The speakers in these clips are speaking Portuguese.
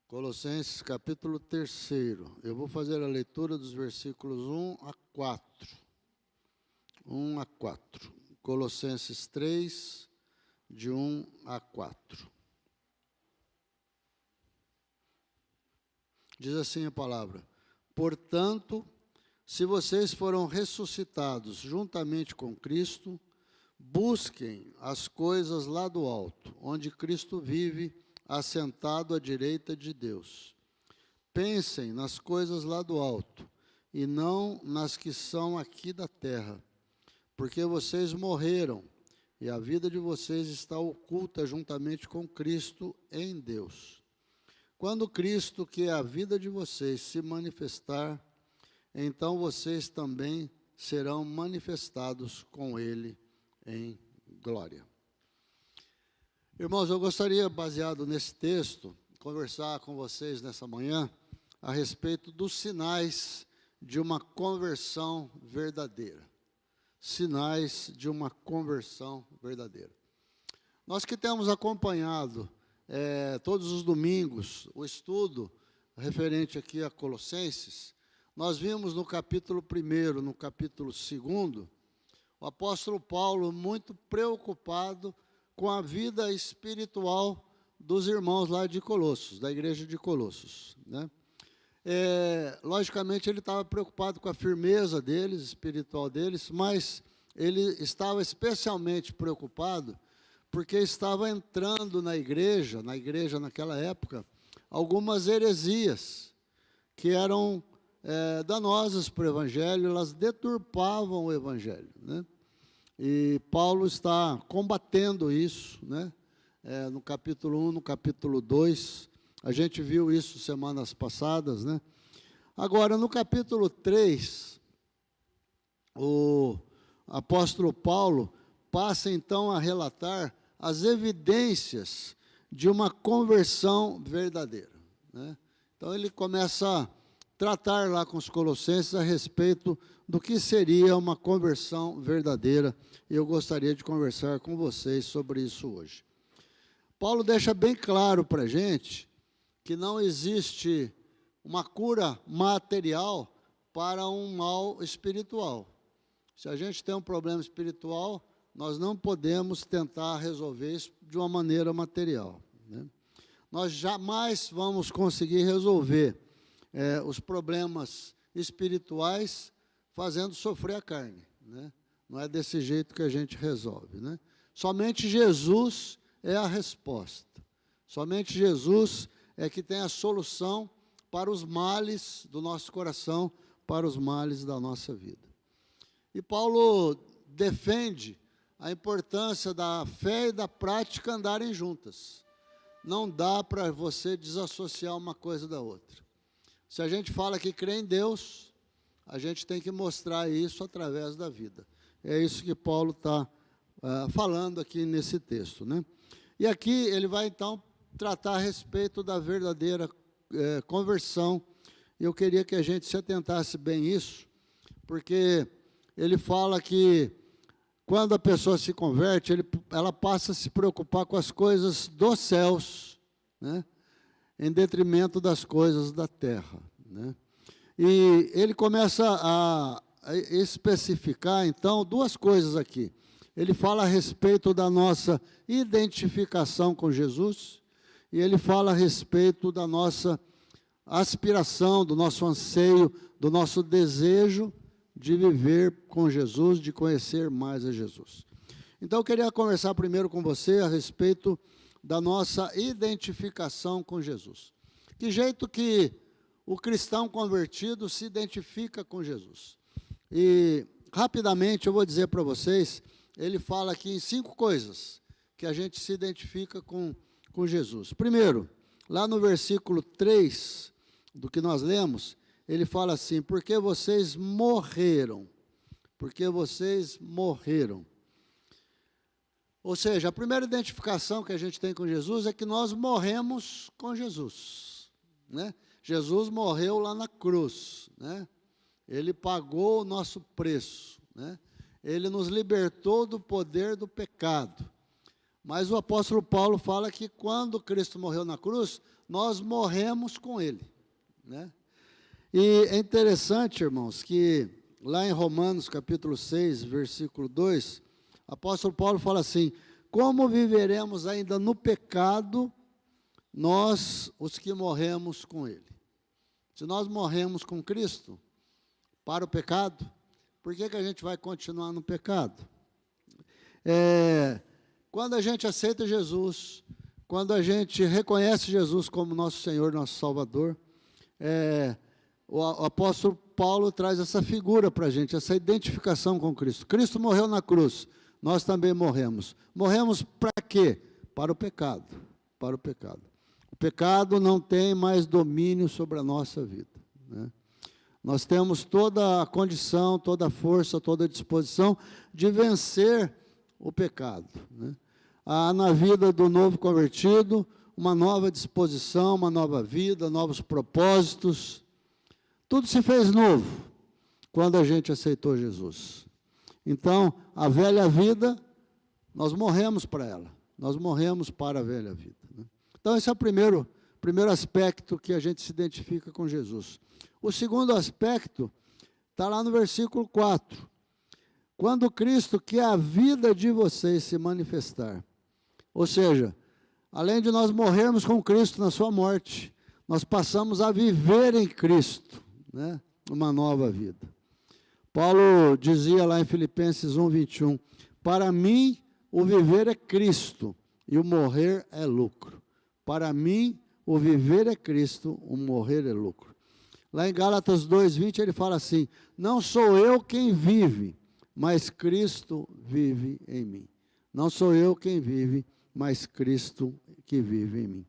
Colossenses capítulo 3. Eu vou fazer a leitura dos versículos 1 a 4. 1 a 4. Colossenses 3, de 1 a 4. Diz assim a palavra: Portanto, se vocês foram ressuscitados juntamente com Cristo, busquem as coisas lá do alto, onde Cristo vive, assentado à direita de Deus. Pensem nas coisas lá do alto, e não nas que são aqui da terra, porque vocês morreram, e a vida de vocês está oculta juntamente com Cristo em Deus. Quando Cristo, que é a vida de vocês, se manifestar, então vocês também serão manifestados com Ele em glória. Irmãos, eu gostaria, baseado nesse texto, conversar com vocês nessa manhã a respeito dos sinais de uma conversão verdadeira. Sinais de uma conversão verdadeira. Nós que temos acompanhado todos os domingos o estudo referente aqui a Colossenses, nós vimos no capítulo 1, no capítulo 2, o apóstolo Paulo muito preocupado com a vida espiritual dos irmãos lá de Colossos, da igreja de Colossos, né? Logicamente, ele estava preocupado com a firmeza deles, espiritual deles, mas ele estava especialmente preocupado porque estava entrando na igreja naquela época, algumas heresias que eram danosas para o evangelho, elas deturpavam o evangelho, né? E Paulo está combatendo isso, né? No capítulo 1, no capítulo 2, a gente viu isso semanas passadas, né? Agora, no capítulo 3, o apóstolo Paulo passa então a relatar as evidências de uma conversão verdadeira, né? Então, ele começa a tratar lá com os colossenses a respeito do que seria uma conversão verdadeira, e eu gostaria de conversar com vocês sobre isso hoje. Paulo deixa bem claro para a gente que não existe uma cura material para um mal espiritual. Se a gente tem um problema espiritual, nós não podemos tentar resolver isso de uma maneira material, né? Nós jamais vamos conseguir resolver os problemas espirituais fazendo sofrer a carne, né? Não é desse jeito que a gente resolve, né? Somente Jesus é a resposta. Somente Jesus é que tem a solução para os males do nosso coração, para os males da nossa vida. E Paulo defende a importância da fé e da prática andarem juntas. Não dá para você desassociar uma coisa da outra. Se a gente fala que crê em Deus, a gente tem que mostrar isso através da vida. É isso que Paulo está falando aqui nesse texto, né? E aqui ele vai então tratar a respeito da verdadeira conversão. E eu queria que a gente se atentasse bem a isso, porque ele fala que quando a pessoa se converte, ela passa a se preocupar com as coisas dos céus, né? Em detrimento das coisas da terra, né? E ele começa a especificar, então, duas coisas aqui. Ele fala a respeito da nossa identificação com Jesus, e ele fala a respeito da nossa aspiração, do nosso anseio, do nosso desejo de viver com Jesus, de conhecer mais a Jesus. Então, eu queria conversar primeiro com você a respeito da nossa identificação com Jesus. Que jeito que o cristão convertido se identifica com Jesus? E, rapidamente, eu vou dizer para vocês, ele fala aqui em 5 coisas que a gente se identifica com Jesus. Primeiro, lá no versículo 3 do que nós lemos, ele fala assim: porque vocês morreram. Porque vocês morreram. Ou seja, a primeira identificação que a gente tem com Jesus é que nós morremos com Jesus, né? Jesus morreu lá na cruz, né? Ele pagou o nosso preço, né? Ele nos libertou do poder do pecado. Mas o apóstolo Paulo fala que quando Cristo morreu na cruz, nós morremos com ele, né? E é interessante, irmãos, que lá em Romanos capítulo 6, versículo 2, o apóstolo Paulo fala assim: como viveremos ainda no pecado, nós, os que morremos com ele? Se nós morremos com Cristo para o pecado, por que a gente vai continuar no pecado? Quando a gente aceita Jesus, quando a gente reconhece Jesus como nosso Senhor, nosso Salvador, o apóstolo Paulo traz essa figura para a gente, essa identificação com Cristo. Cristo morreu na cruz, nós também morremos. Morremos para quê? Para o pecado, para o pecado. O pecado não tem mais domínio sobre a nossa vida, né? Nós temos toda a condição, toda a força, toda a disposição de vencer o pecado, né? Há na vida do novo convertido uma nova disposição, uma nova vida, novos propósitos. Tudo se fez novo quando a gente aceitou Jesus. Então, a velha vida, nós morremos para ela. Nós morremos para a velha vida, né? Então, esse é o primeiro aspecto que a gente se identifica com Jesus. O segundo aspecto está lá no versículo 4. Quando Cristo, que é a vida de vocês, se manifestar. Ou seja, além de nós morrermos com Cristo na sua morte, nós passamos a viver em Cristo, né? Uma nova vida. Paulo dizia lá em Filipenses 1:21, para mim o viver é Cristo e o morrer é lucro. Para mim o viver é Cristo, o morrer é lucro. Lá em Gálatas 2:20 ele fala assim, não sou eu quem vive, mas Cristo vive em mim. Não sou eu quem vive, mas Cristo que vive em mim.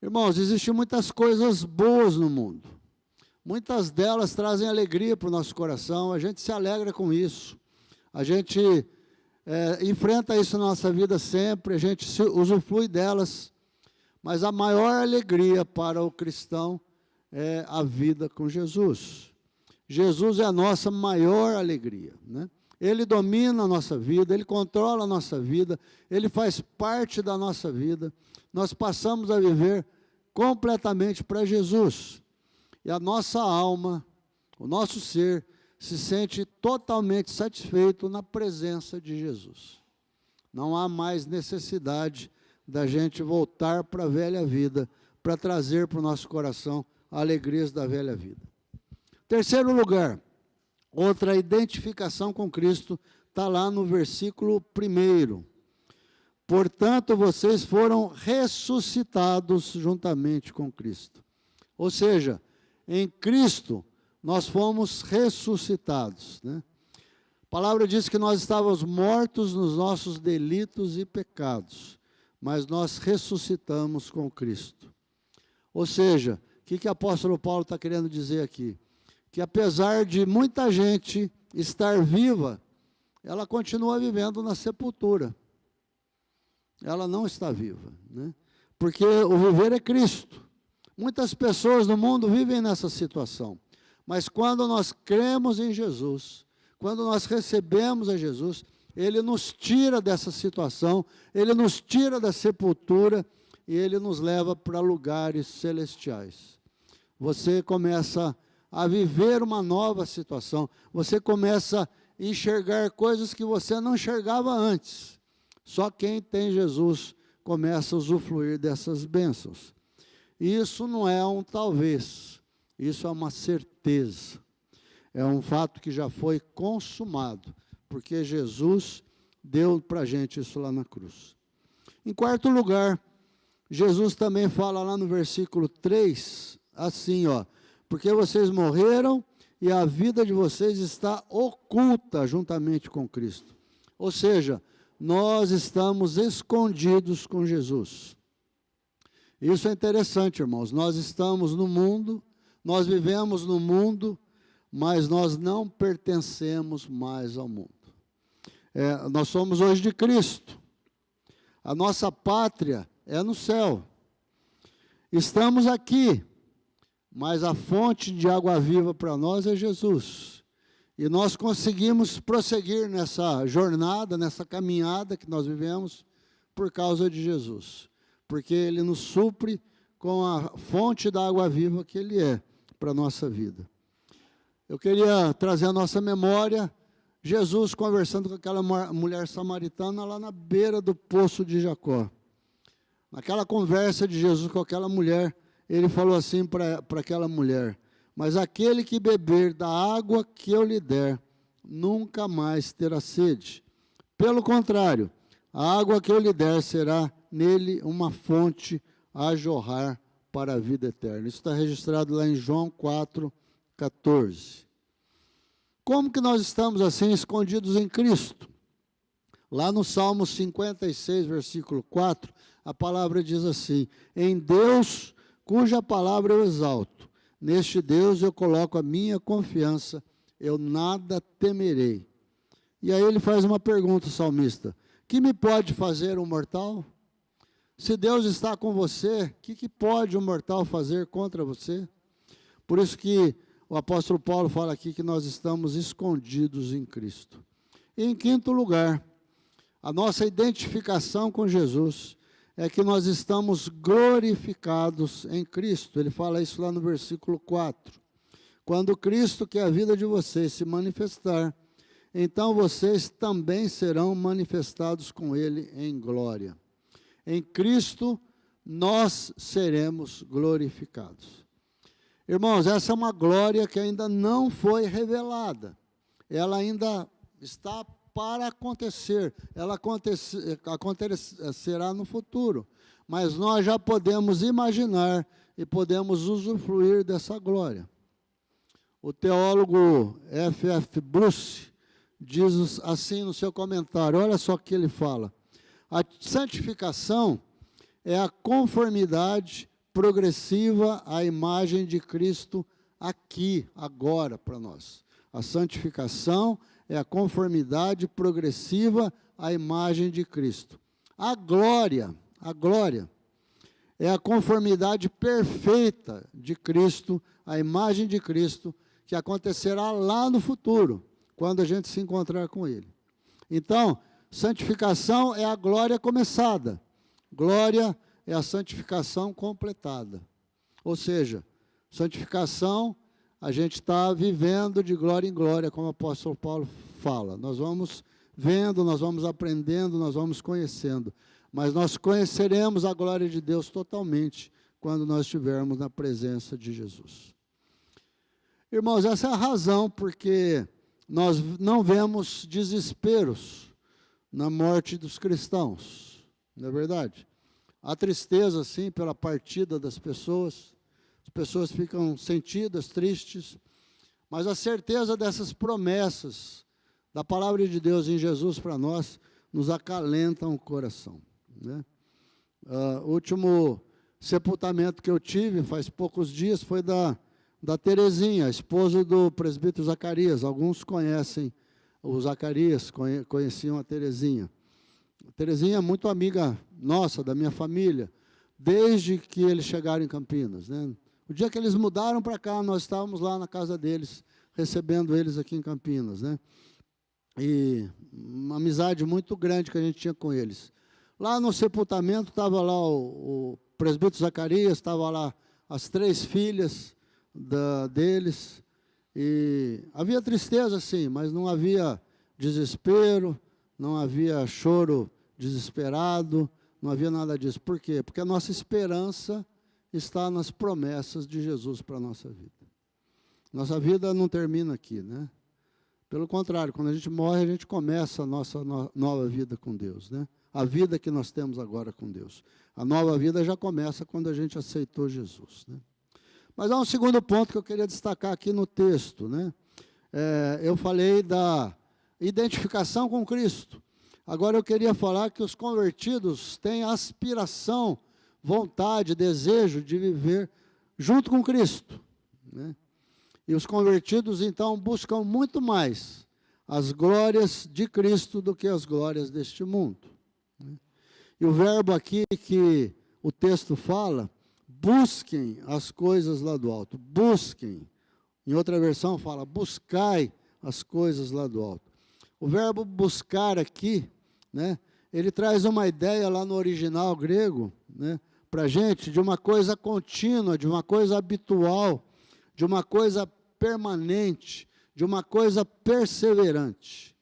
Irmãos, existem muitas coisas boas no mundo. Muitas delas trazem alegria para o nosso coração, a gente se alegra com isso. A gente enfrenta isso na nossa vida sempre, a gente usufrui delas. Mas a maior alegria para o cristão é a vida com Jesus. Jesus é a nossa maior alegria, né? Ele domina a nossa vida, Ele controla a nossa vida, Ele faz parte da nossa vida. Nós passamos a viver completamente para Jesus. E a nossa alma, o nosso ser, se sente totalmente satisfeito na presença de Jesus. Não há mais necessidade da gente voltar para a velha vida, para trazer para o nosso coração alegrias da velha vida. Terceiro lugar, outra identificação com Cristo, está lá no versículo 1. Portanto, vocês foram ressuscitados juntamente com Cristo. Ou seja, em Cristo, nós fomos ressuscitados, né? A palavra diz que nós estávamos mortos nos nossos delitos e pecados, mas nós ressuscitamos com Cristo. Ou seja, o que o apóstolo Paulo está querendo dizer aqui? Que apesar de muita gente estar viva, ela continua vivendo na sepultura. Ela não está viva, né? Porque o viver é Cristo. Muitas pessoas no mundo vivem nessa situação. Mas quando nós cremos em Jesus, quando nós recebemos a Jesus, Ele nos tira dessa situação, Ele nos tira da sepultura e Ele nos leva para lugares celestiais. Você começa a viver uma nova situação, você começa a enxergar coisas que você não enxergava antes. Só quem tem Jesus começa a usufruir dessas bênçãos. Isso não é um talvez, isso é uma certeza. É um fato que já foi consumado, porque Jesus deu para a gente isso lá na cruz. Em quarto lugar, Jesus também fala lá no versículo 3, assim, ó, porque vocês morreram e a vida de vocês está oculta juntamente com Cristo. Ou seja, nós estamos escondidos com Jesus. Isso é interessante, irmãos. Nós estamos no mundo, nós vivemos no mundo, mas nós não pertencemos mais ao mundo. Nós somos hoje de Cristo. A nossa pátria é no céu. Estamos aqui, mas a fonte de água viva para nós é Jesus. E nós conseguimos prosseguir nessa jornada, nessa caminhada que nós vivemos, por causa de Jesus. Porque Ele nos supre com a fonte da água viva que Ele é para a nossa vida. Eu queria trazer à nossa memória Jesus conversando com aquela mulher samaritana lá na beira do poço de Jacó. Naquela conversa de Jesus com aquela mulher, Ele falou assim para aquela mulher: mas aquele que beber da água que eu lhe der, nunca mais terá sede. Pelo contrário, a água que eu lhe der será nele uma fonte a jorrar para a vida eterna. Isso está registrado lá em João 4,14. Como que nós estamos assim escondidos em Cristo? Lá no Salmo 56, versículo 4, a palavra diz assim: em Deus, cuja palavra eu exalto, neste Deus eu coloco a minha confiança, eu nada temerei. E aí ele faz uma pergunta, o salmista: que me pode fazer um mortal? Se Deus está com você, o que pode um mortal fazer contra você? Por isso que o apóstolo Paulo fala aqui que nós estamos escondidos em Cristo. E em quinto lugar, a nossa identificação com Jesus é que nós estamos glorificados em Cristo. Ele fala isso lá no versículo 4. Quando Cristo, que é a vida de vocês, se manifestar, então vocês também serão manifestados com Ele em glória. Em Cristo, nós seremos glorificados. Irmãos, essa é uma glória que ainda não foi revelada. Ela ainda está para acontecer. Ela acontecerá no futuro. Mas nós já podemos imaginar e podemos usufruir dessa glória. O teólogo F.F. Bruce diz assim no seu comentário, olha só o que ele fala: a santificação é a conformidade progressiva à imagem de Cristo aqui, agora, para nós. A santificação é a conformidade progressiva à imagem de Cristo. A glória é a conformidade perfeita de Cristo, à imagem de Cristo, que acontecerá lá no futuro, quando a gente se encontrar com Ele. Então, santificação é a glória começada. Glória é a santificação completada. Ou seja, santificação, a gente está vivendo de glória em glória, como o apóstolo Paulo fala. Nós vamos vendo, nós vamos aprendendo, nós vamos conhecendo. Mas nós conheceremos a glória de Deus totalmente quando nós estivermos na presença de Jesus. Irmãos, essa é a razão porque nós não vemos desesperos na morte dos cristãos, não é verdade? Há tristeza, sim, pela partida das pessoas, as pessoas ficam sentidas, tristes, mas a certeza dessas promessas da palavra de Deus em Jesus para nós, nos acalentam o coração, né? O último sepultamento que eu tive, faz poucos dias, foi da Terezinha, esposa do presbítero Zacarias. Alguns conhecem o Zacarias, conheciam a Terezinha. A Terezinha é muito amiga nossa, da minha família, desde que eles chegaram em Campinas, né? O dia que eles mudaram para cá, nós estávamos lá na casa deles, recebendo eles aqui em Campinas, né? E uma amizade muito grande que a gente tinha com eles. Lá no sepultamento estava lá o presbítero Zacarias, estava lá as 3 filhas deles, e havia tristeza, sim, mas não havia desespero, não havia choro desesperado, não havia nada disso. Por quê? Porque a nossa esperança está nas promessas de Jesus para a nossa vida. Nossa vida não termina aqui, né? Pelo contrário, quando a gente morre, a gente começa a nossa nova vida com Deus, né? A vida que nós temos agora com Deus. A nova vida já começa quando a gente aceitou Jesus, né? Mas há um segundo ponto que eu queria destacar aqui no texto, né? Eu falei da identificação com Cristo. Agora eu queria falar que os convertidos têm aspiração, vontade, desejo de viver junto com Cristo, né? E os convertidos, então, buscam muito mais as glórias de Cristo do que as glórias deste mundo, né? E o verbo aqui que o texto fala, busquem as coisas lá do alto. Busquem. Em outra versão fala, buscai as coisas lá do alto. O verbo buscar aqui, né, ele traz uma ideia lá no original grego, né, para a gente de uma coisa contínua, de uma coisa habitual, de uma coisa permanente, de uma coisa perseverante.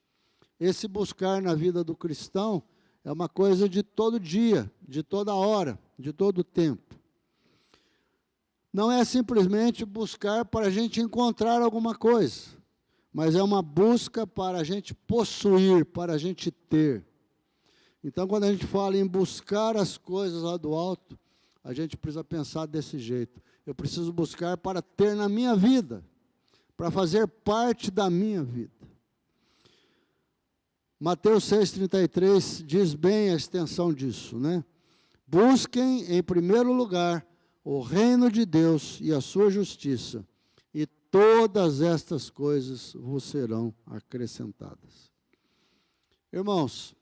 Esse buscar na vida do cristão é uma coisa de todo dia, de toda hora, de todo tempo. Não é simplesmente buscar para a gente encontrar alguma coisa, mas é uma busca para a gente possuir, para a gente ter. Então, quando a gente fala em buscar as coisas lá do alto, a gente precisa pensar desse jeito. Eu preciso buscar para ter na minha vida, para fazer parte da minha vida. Mateus 6,33 diz bem a extensão disso, né? Busquem em primeiro lugar o reino de Deus e a sua justiça, e todas estas coisas vos serão acrescentadas. Irmãos,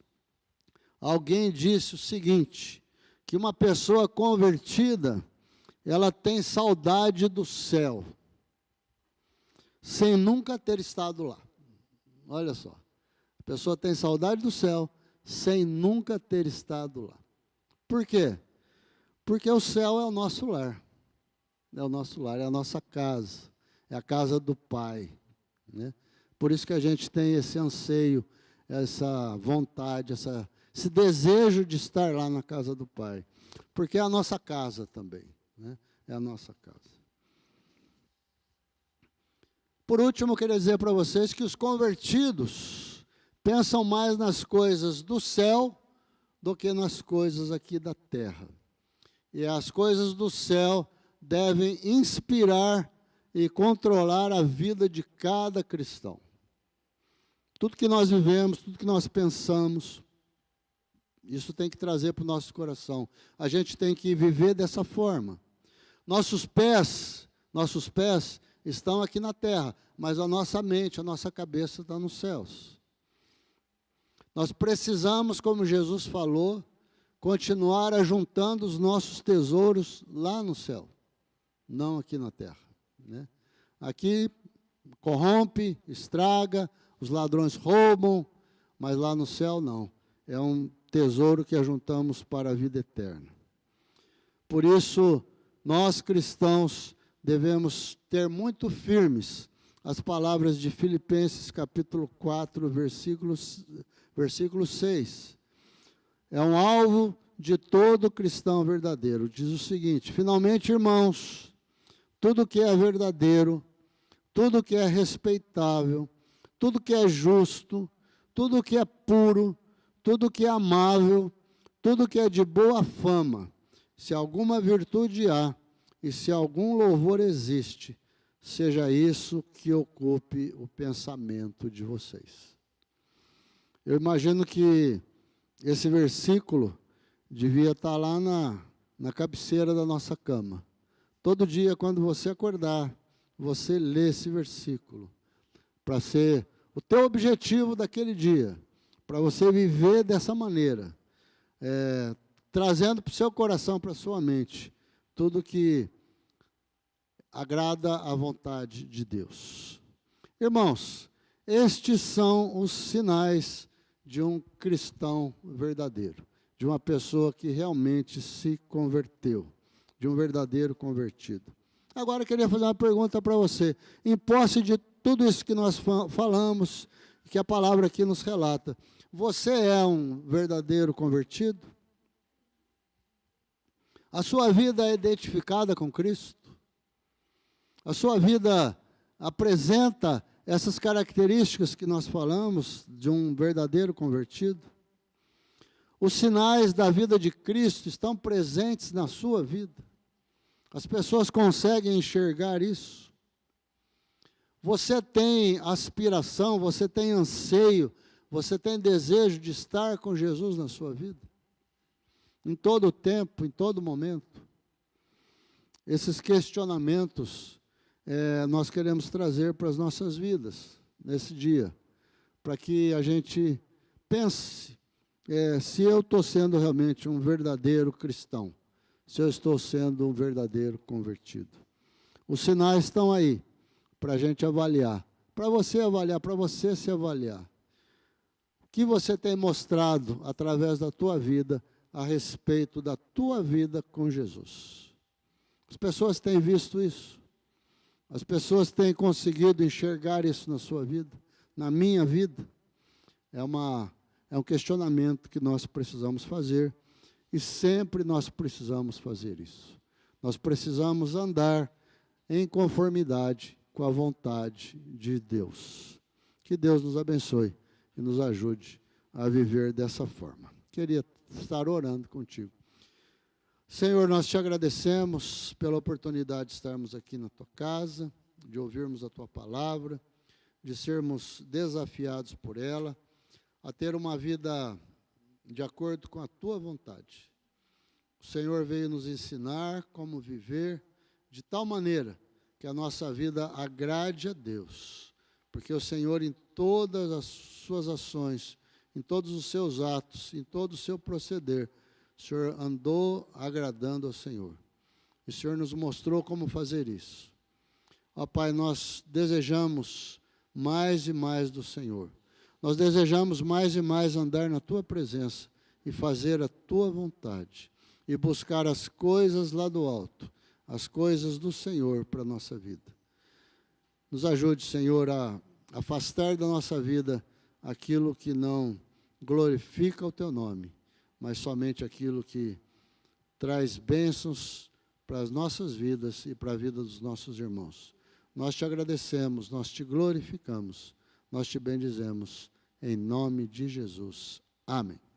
alguém disse o seguinte, que uma pessoa convertida, ela tem saudade do céu, sem nunca ter estado lá. Olha só, a pessoa tem saudade do céu, sem nunca ter estado lá. Por quê? Porque o céu é o nosso lar. É o nosso lar, é a nossa casa. É a casa do Pai, né? Por isso que a gente tem esse anseio, essa vontade, esse desejo de estar lá na casa do Pai. Porque é a nossa casa também, né? É a nossa casa. Por último, eu queria dizer para vocês que os convertidos pensam mais nas coisas do céu do que nas coisas aqui da terra. E as coisas do céu devem inspirar e controlar a vida de cada cristão. Tudo que nós vivemos, tudo que nós pensamos, isso tem que trazer para o nosso coração. A gente tem que viver dessa forma. Nossos pés estão aqui na terra, mas a nossa mente, a nossa cabeça está nos céus. Nós precisamos, como Jesus falou, continuar ajuntando os nossos tesouros lá no céu, não aqui na terra, né? Aqui corrompe, estraga, os ladrões roubam, mas lá no céu não. É um tesouro que ajuntamos para a vida eterna. Por isso, nós cristãos devemos ter muito firmes as palavras de Filipenses capítulo 4, versículo 6. É um alvo de todo cristão verdadeiro. Diz o seguinte: finalmente, irmãos, tudo que é verdadeiro, tudo que é respeitável, tudo que é justo, tudo que é puro, tudo que é amável, tudo que é de boa fama, se alguma virtude há e se algum louvor existe, seja isso que ocupe o pensamento de vocês. Eu imagino que esse versículo devia estar lá na cabeceira da nossa cama. Todo dia, quando você acordar, você lê esse versículo, para ser o teu objetivo daquele dia, para você viver dessa maneira, trazendo para o seu coração, para a sua mente, tudo que agrada à vontade de Deus. Irmãos, estes são os sinais de um cristão verdadeiro, de uma pessoa que realmente se converteu, de um verdadeiro convertido. Agora eu queria fazer uma pergunta para você. Em posse de tudo isso que nós falamos, que a palavra aqui nos relata, você é um verdadeiro convertido? A sua vida é identificada com Cristo? A sua vida apresenta essas características que nós falamos de um verdadeiro convertido? Os sinais da vida de Cristo estão presentes na sua vida? As pessoas conseguem enxergar isso? Você tem aspiração, você tem anseio, você tem desejo de estar com Jesus na sua vida? Em todo o tempo, em todo momento? Esses questionamentos nós queremos trazer para as nossas vidas, nesse dia, para que a gente pense se eu estou sendo realmente um verdadeiro cristão, se eu estou sendo um verdadeiro convertido. Os sinais estão aí, para a gente avaliar, para você se avaliar. O que você tem mostrado através da tua vida a respeito da tua vida com Jesus. As pessoas têm visto isso. As pessoas têm conseguido enxergar isso na sua vida, na minha vida. É um questionamento que nós precisamos fazer, e sempre nós precisamos fazer isso. Nós precisamos andar em conformidade com a vontade de Deus. Que Deus nos abençoe e nos ajude a viver dessa forma. Queria estar orando contigo. Senhor, nós te agradecemos pela oportunidade de estarmos aqui na tua casa, de ouvirmos a tua palavra, de sermos desafiados por ela, a ter uma vida de acordo com a tua vontade. O Senhor veio nos ensinar como viver de tal maneira que a nossa vida agrade a Deus, porque o Senhor, em todas as suas ações, em todos os seus atos, em todo o seu proceder, o Senhor andou agradando ao Senhor. E o Senhor nos mostrou como fazer isso. Ó Pai, nós desejamos mais e mais do Senhor. Nós desejamos mais e mais andar na tua presença e fazer a tua vontade e buscar as coisas lá do alto, as coisas do Senhor para a nossa vida. Nos ajude, Senhor, a afastar da nossa vida aquilo que não glorifica o teu nome, mas somente aquilo que traz bênçãos para as nossas vidas e para a vida dos nossos irmãos. Nós te agradecemos, nós te glorificamos, nós te bendizemos, em nome de Jesus. Amém.